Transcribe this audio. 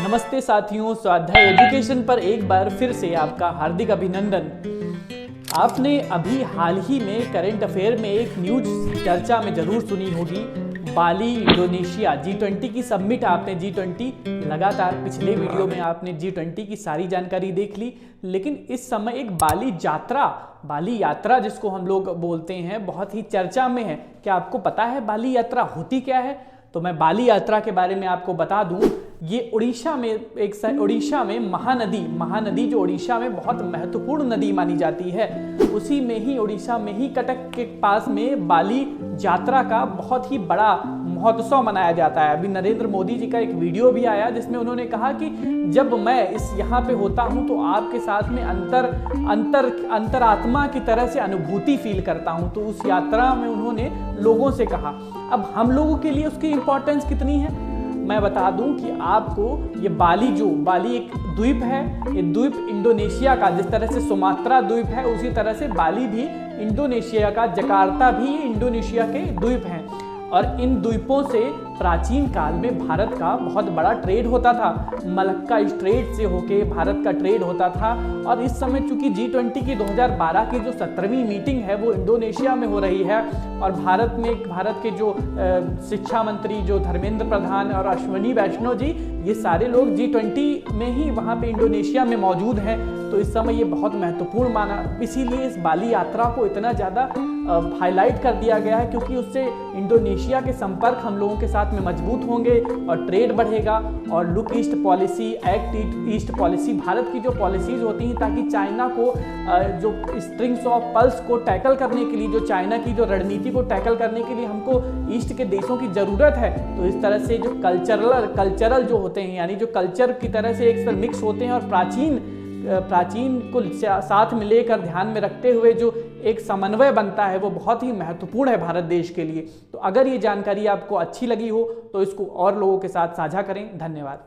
नमस्ते साथियों, स्वाध्याय एजुकेशन पर एक बार फिर से आपका हार्दिक अभिनंदन। आपने अभी हाल ही में करंट अफेयर में एक न्यूज चर्चा में जरूर सुनी होगी, बाली इंडोनेशिया G20 की समिट। आपने G20 लगातार पिछले वीडियो में आपने G20 की सारी जानकारी देख ली, लेकिन इस समय एक बाली यात्रा जिसको हम लोग बोलते हैं बहुत ही चर्चा में है। क्या आपको पता है बाली यात्रा होती क्या है? तो मैं बाली यात्रा के बारे में आपको बता दूं। ये उड़ीसा में महानदी जो उड़ीसा में बहुत महत्वपूर्ण नदी मानी जाती है, उसी में ही उड़ीसा में ही कटक के पास में बाली यात्रा का बहुत ही बड़ा महोत्सव मनाया जाता है। अभी नरेंद्र मोदी जी का एक वीडियो भी आया जिसमें उन्होंने कहा कि जब मैं यहाँ पे होता हूँ तो आपके साथ में अंतरात्मा की तरह से अनुभूति फील करता हूँ। तो उस यात्रा में उन्होंने लोगों से कहा। अब हम लोगों के लिए उसकी इंपॉर्टेंस कितनी है मैं बता दूं कि आपको ये बाली एक द्वीप है। ये द्वीप इंडोनेशिया का, जिस तरह से सुमात्रा द्वीप है उसी तरह से बाली भी इंडोनेशिया का, जकार्ता भी इंडोनेशिया के द्वीप हैं। और इन द्वीपों से प्राचीन काल में भारत का बहुत बड़ा ट्रेड होता था। मलक्का स्ट्रेट से होके भारत का ट्रेड होता था। और इस समय चूंकि G20 की 2012 की जो 17वीं मीटिंग है वो इंडोनेशिया में हो रही है, और भारत के जो शिक्षा मंत्री जो धर्मेंद्र प्रधान और अश्विनी वैष्णव जी, ये सारे लोग G20 में ही वहाँ पे इंडोनेशिया में मौजूद हैं। तो इस समय ये बहुत महत्वपूर्ण माना, इसीलिए इस बाली यात्रा को इतना ज़्यादा हाईलाइट कर दिया गया है, क्योंकि उससे इंडोनेशिया के संपर्क हम लोगों के साथ में मजबूत होंगे और ट्रेड बढ़ेगा। और look east policy, act east policy, Bharat की जो पॉलिसीज होती हैं ताकि चाइना को जो स्ट्रिंग्स ऑफ पल्स को टैकल करने के लिए, जो चाइना की जो रणनीति को टैकल करने के लिए हमको ईस्ट के देशों की ज़रूरत है। तो इस तरह से जो कल्चरल जो होते हैं, यानी जो कल्चर की तरह से एक साथ मिक्स होते हैं और प्राचीन को साथ में लेकर ध्यान में रखते हुए जो एक समन्वय बनता है वो बहुत ही महत्वपूर्ण है भारत देश के लिए। तो अगर ये जानकारी आपको अच्छी लगी हो तो इसको और लोगों के साथ साझा करें। धन्यवाद।